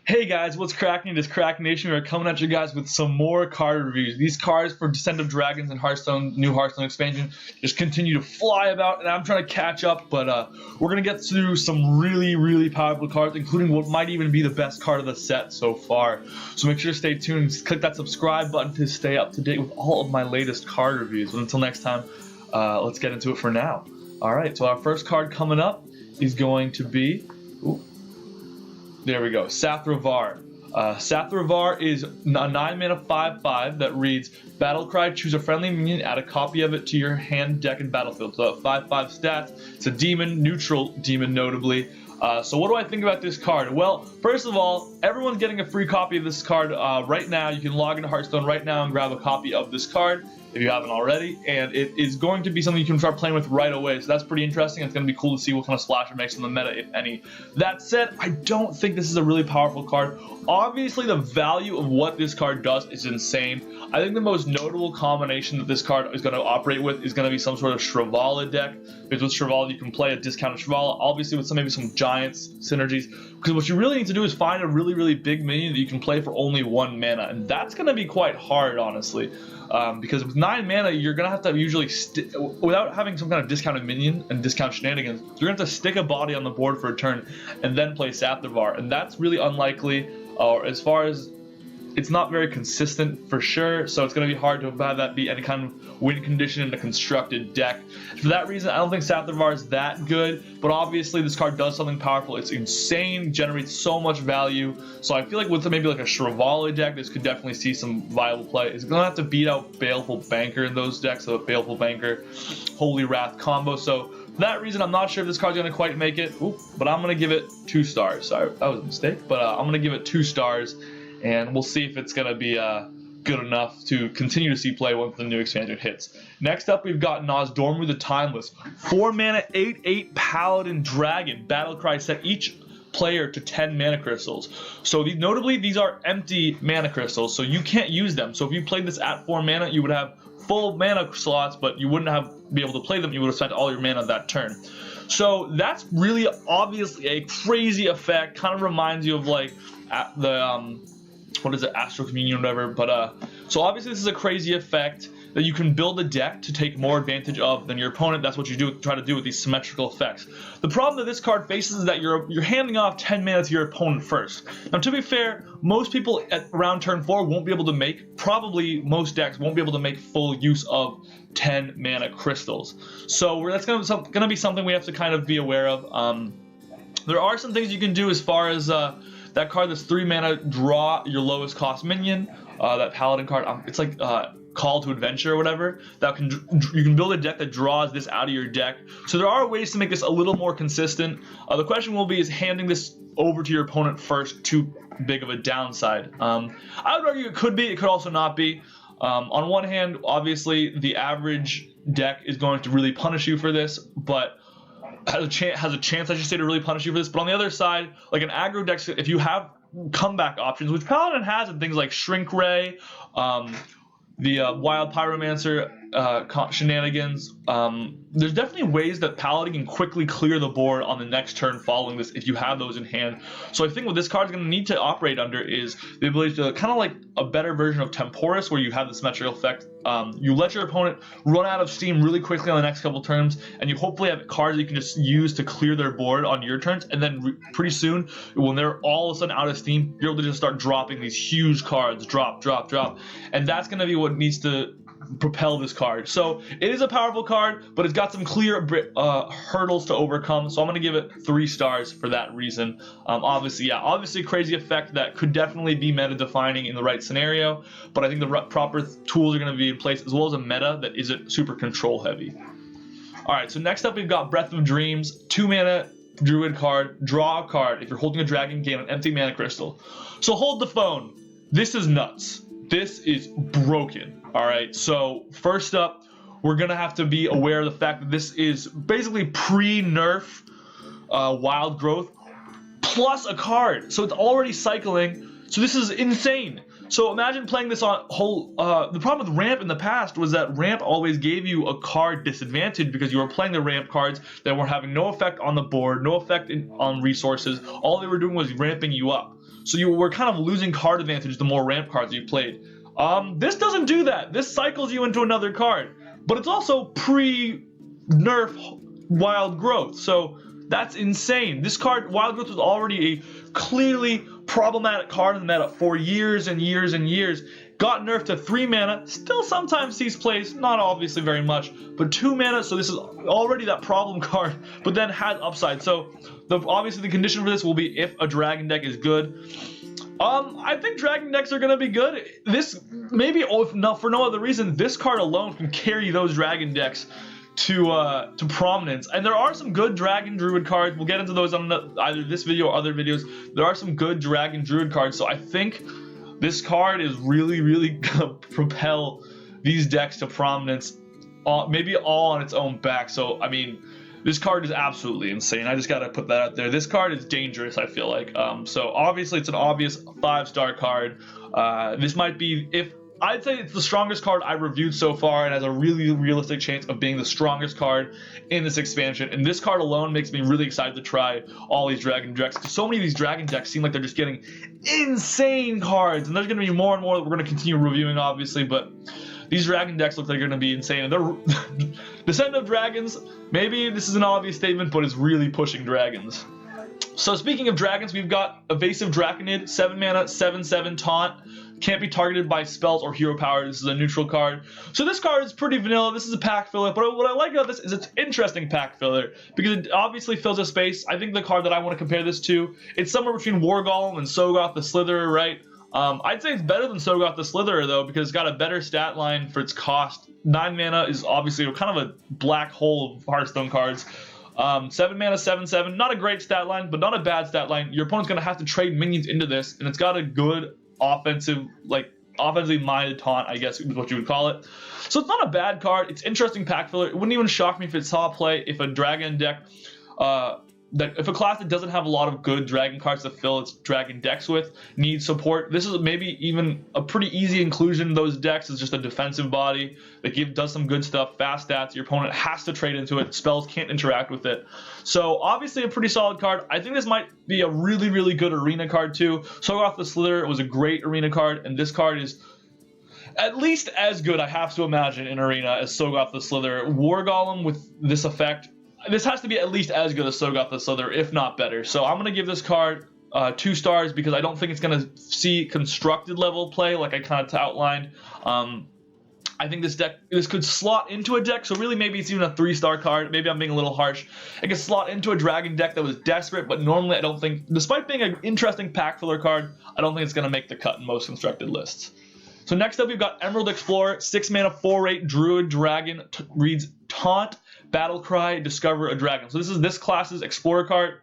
Hey guys, what's cracking? It is Krakenation. We're coming at you guys with some more card reviews. These cards for Descent of Dragons and Hearthstone, new Hearthstone expansion, just continue to fly about, and I'm trying to catch up, but we're going to get through some really powerful cards, including what might even be the best card of the set so far. So make sure to stay tuned and click that subscribe button to stay up to date with all of my latest card reviews. But until next time, let's get into it for now. Alright, so our first card coming up is going to be... There we go, Sathravar. Sathravar is a 9-mana 5/5 that reads, Battlecry, choose a friendly minion, add a copy of it to your hand, deck, and battlefield. So 5/5 stats. It's a demon, neutral demon notably. So what do I think about this card? Well, first of all, everyone's getting a free copy of this card right now. You can log into Hearthstone right now and grab a copy of this card if you haven't already, and it is going to be something you can start playing with right away, so that's pretty interesting. It's going to be cool to see what kind of splash it makes in the meta, if any. That said, I don't think this is a really powerful card. Obviously, the value of what this card does is insane. I think the most notable combination that this card is going to operate with is going to be some sort of Shrivala deck, because with Shrivala you can play a discounted Shrivala, obviously with maybe some Giants synergies, because what you really need to do is find a really big minion that you can play for only 1 mana, and that's going to be quite hard, honestly. Because with 9 mana, you're going to have to usually, without having some kind of discounted minion and discount shenanigans, you're going to have to stick a body on the board for a turn and then play Sathravar, and that's really unlikely, or as far as, it's not very consistent for sure, so it's going to be hard to have that be any kind of win condition in a constructed deck. For that reason, I don't think Sathravar is that good, but obviously this card does something powerful. It's insane, generates so much value, so I feel like with maybe like a Shrivala deck, this could definitely see some viable play. It's going to have to beat out Baleful Banker in those decks, so Baleful Banker, Holy Wrath combo, so for that reason, I'm not sure if this card's going to quite make it, but I'm going to give it 2 stars. Sorry, that was a mistake, but I'm going to give it 2 stars. And we'll see if it's going to be good enough to continue to see play once the new expansion hits. Next up, we've got Nozdormu the Timeless. 4 mana, 8/8 Paladin Dragon. Battlecry, set each player to 10 mana crystals. So notably, these are empty mana crystals, so you can't use them. So if you played this at 4 mana, you would have full mana slots, but you wouldn't be able to play them. You would have spent all your mana that turn. So that's really obviously a crazy effect. Kind of reminds you of like the what is it, Astral Communion or whatever, but so obviously this is a crazy effect that you can build a deck to take more advantage of than your opponent. That's what you try to do with these symmetrical effects. The problem that this card faces is that you're handing off 10 mana to your opponent first. Now, to be fair, most people at around turn 4 won't be able to make, probably most decks won't be able to make full use of 10 mana crystals. So that's going to be something we have to kind of be aware of. There are some things you can do as far as that card that's 3 mana, draw your lowest cost minion. That Paladin card, it's like Call to Adventure or whatever. You can build a deck that draws this out of your deck. So there are ways to make this a little more consistent. The question will be, is handing this over to your opponent first too big of a downside? I would argue it could be. It could also not be. On one hand, obviously the average deck is going to really punish you for this, but has a chance, I should say, to really punish you for this. But on the other side, like an aggro deck, if you have comeback options, which Paladin has, and things like Shrink Ray, the Wild Pyromancer shenanigans, there's definitely ways that Paladin can quickly clear the board on the next turn following this if you have those in hand. So I think what this card is going to need to operate under is the ability to kind of like a better version of Temporis, where you have the symmetrical effect. You let your opponent run out of steam really quickly on the next couple turns, and you hopefully have cards that you can just use to clear their board on your turns, and then pretty soon, when they're all of a sudden out of steam, you're able to just start dropping these huge cards, drop, and that's going to be what needs to propel this card. So it is a powerful card, but it's got some clear hurdles to overcome, so I'm going to give it 3 stars for that reason. Obviously a crazy effect that could definitely be meta defining in the right scenario, but I think the proper tools are going to be in place, as well as a meta that isn't super control heavy. Alright, so next up we've got Breath of Dreams, 2 mana Druid card, draw a card if you're holding a dragon, gain an empty mana crystal. So hold the phone. This is nuts. This is broken. Alright, so first up, we're going to have to be aware of the fact that this is basically pre-nerf wild growth plus a card. So it's already cycling. So this is insane. So imagine playing this on whole. The problem with ramp in the past was that ramp always gave you a card disadvantage because you were playing the ramp cards that were having no effect on the board, no effect on resources. All they were doing was ramping you up. so you were kind of losing card advantage the more ramp cards you played. This doesn't do that. This cycles you into another card, but it's also pre-nerf Wild Growth, so that's insane. This card, Wild Growth, was already a clearly problematic card in the meta for years and years and years. Got nerfed to 3 mana, still sometimes sees plays, not obviously very much, but 2 mana, so this is already that problem card, but then has upside. So obviously the condition for this will be if a dragon deck is good. I think dragon decks are gonna be good. This maybe, if not for no other reason, this card alone can carry those dragon decks to prominence. And there are some good dragon druid cards. We'll get into those on either this video or other videos. There are some good dragon druid cards, so I think this card is really gonna propel these decks to prominence, maybe all on its own back. So I mean, this card is absolutely insane. I just gotta put that out there. This card is dangerous, I feel like. So obviously it's an obvious 5-star card. This might be, if I'd say it's the strongest card I reviewed so far, and has a really realistic chance of being the strongest card in this expansion. And this card alone makes me really excited to try all these dragon decks, because so many of these dragon decks seem like they're just getting insane cards, and there's going to be more and more that we're going to continue reviewing, obviously, but these dragon decks look like they're going to be insane. And they're Descent of Dragons, maybe this is an obvious statement, but it's really pushing dragons. So speaking of dragons, we've got Evasive Draconid, 7 mana, 7/7 taunt. Can't be targeted by spells or hero power. This is a neutral card. So this card is pretty vanilla. This is a pack filler, but what I like about this is it's interesting pack filler, because it obviously fills a space. I think the card that I want to compare this to, it's somewhere between War Golem and Sogoth the Slitherer, right? I'd say it's better than Sogoth the Slitherer, though, because it's got a better stat line for its cost. 9 mana is obviously kind of a black hole of Hearthstone cards. 7 mana, 7/7, not a great stat line, but not a bad stat line. Your opponent's going to have to trade minions into this, and it's got a good offensively minded taunt, I guess is what you would call it. So it's not a bad card. It's interesting pack filler. It wouldn't even shock me if it saw play if a dragon deck, if a class that doesn't have a lot of good dragon cards to fill its dragon decks with needs support. This is maybe even a pretty easy inclusion in those decks. It's just a defensive body that does some good stuff, fast stats. Your opponent has to trade into it. Spells can't interact with it. So obviously a pretty solid card. I think this might be a really good arena card too. Sogoth the Slitherer was a great arena card, and this card is at least as good, I have to imagine, in arena as Sogoth the Slitherer. War Golem with this effect, this has to be at least as good as Sogoth the Slitherer, if not better. So I'm going to give this card 2 stars, because I don't think it's going to see constructed level play like I kind of outlined. I think this could slot into a deck, so really maybe it's even a 3-star card. Maybe I'm being a little harsh. It could slot into a dragon deck that was desperate, but normally I don't think, despite being an interesting pack filler card, I don't think it's going to make the cut in most constructed lists. So next up, we've got Emerald Explorer, 6 mana, 4/8 Druid Dragon, reads Taunt, Battle Cry, Discover a Dragon. So this is this class's Explorer card,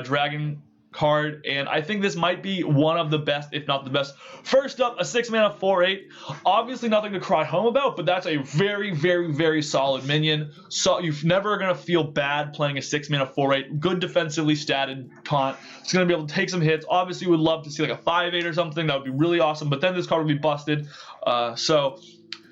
Dragon card, and I think this might be one of the best, if not the best. First up, a 6 mana 4/8. Obviously nothing to cry home about, but that's a very solid minion. So you're never gonna feel bad playing a 6 mana 4/8. Good defensively statted taunt. It's gonna be able to take some hits. Obviously, you would love to see like a 5/8 or something. That would be really awesome. But then this card would be busted. So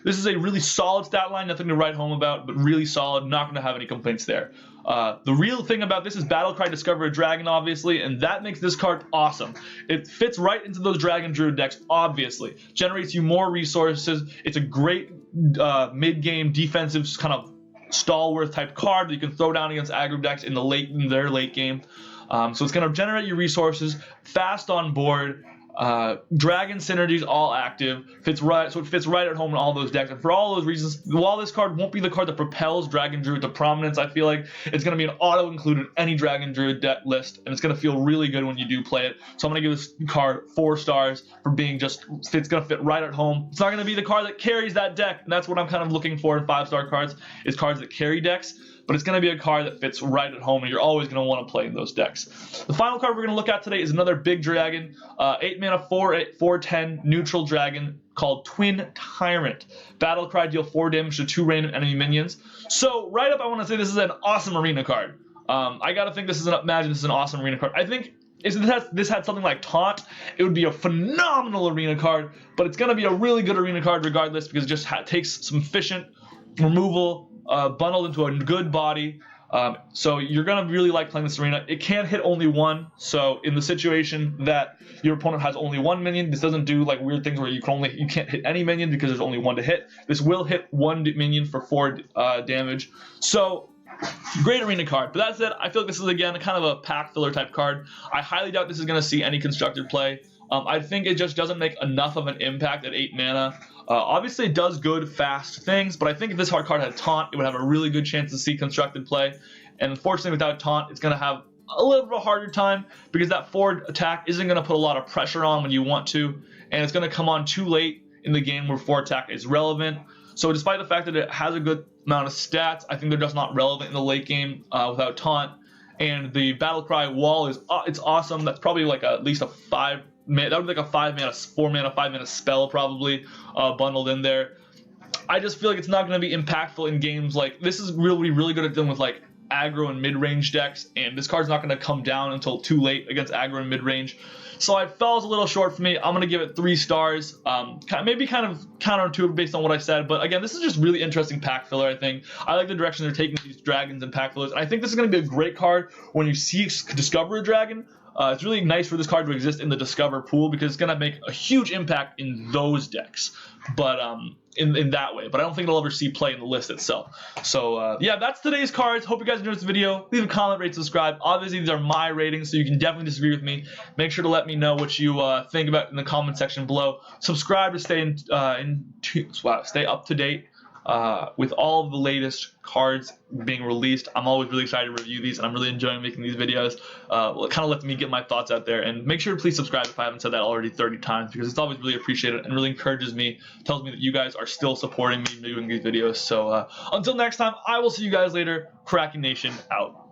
this is a really solid stat line. Nothing to write home about, but really solid. Not gonna have any complaints there. The real thing about this is Battlecry, Discover a Dragon, obviously, and that makes this card awesome. It fits right into those Dragon Druid decks, obviously. Generates you more resources. It's a great mid-game defensive kind of stalwart type card that you can throw down against aggro decks in their late game. So it's going to generate your resources, fast on board. Dragon synergies all active, fits right at home in all those decks, and for all those reasons, while this card won't be the card that propels Dragon Druid to prominence, I feel like it's going to be an auto included in any Dragon Druid deck list, and it's going to feel really good when you do play it. So I'm going to give this card 4 stars for being it's going to fit right at home. It's not going to be the card that carries that deck, and that's what I'm kind of looking for in 5-star cards, is cards that carry decks. But it's going to be a card that fits right at home, and you're always going to want to play in those decks. The final card we're going to look at today is another big dragon, 8 mana, 4/10 neutral dragon called Twin Tyrant. Battle Cry, deal 4 damage to 2 random enemy minions. So right up, I want to say this is an awesome arena card. I got to think this is an awesome arena card. I think if this had something like Taunt, it would be a phenomenal arena card, but it's going to be a really good arena card regardless, because it just takes some efficient removal, bundled into a good body. So you're gonna really like playing this arena. It can hit only one, so in the situation that your opponent has only one minion, this doesn't do like weird things where you can't hit any minion because there's only one to hit. This will hit one minion for 4 damage. So great arena card. But that said, I feel like this is again kind of a pack filler type card. I highly doubt this is gonna see any constructed play. I think it just doesn't make enough of an impact at 8 mana. Obviously, it does good, fast things, but I think if this hard card had Taunt, it would have a really good chance to see constructed play. And unfortunately, without Taunt, it's going to have a little bit of a harder time because that forward attack isn't going to put a lot of pressure on when you want to, and it's going to come on too late in the game where forward attack is relevant. So despite the fact that it has a good amount of stats, I think they're just not relevant in the late game without Taunt. And the Battlecry wall is it's awesome. That's probably like at least a 5 mana. That would be like a 5 mana, 4 mana, 5 mana spell probably bundled in there. I just feel like it's not going to be impactful in games like this. Is really good at dealing with like aggro and mid-range decks, and this card's not going to come down until too late against aggro and mid-range. So it falls a little short for me. I'm going to give it 3 stars. Maybe kind of counterintuitive based on what I said, but again, this is just really interesting pack filler, I think. I like the direction they're taking these dragons and pack fillers, and I think this is going to be a great card when you discover a dragon. It's really nice for this card to exist in the Discover pool because it's going to make a huge impact in those decks, but in that way. But I don't think it'll ever see play in the list itself. So yeah, that's today's cards. Hope you guys enjoyed this video. Leave a comment, rate, subscribe. Obviously, these are my ratings, so you can definitely disagree with me. Make sure to let me know what you think about in the comment section below. Subscribe to stay up to date with all of the latest cards being released. I'm always really excited to review these, and I'm really enjoying making these videos. It kind of lets me get my thoughts out there. And make sure to please subscribe if I haven't said that already 30 times, because it's always really appreciated and really encourages me, tells me that you guys are still supporting me doing these videos. So until next time, I will see you guys later. Krakenation out.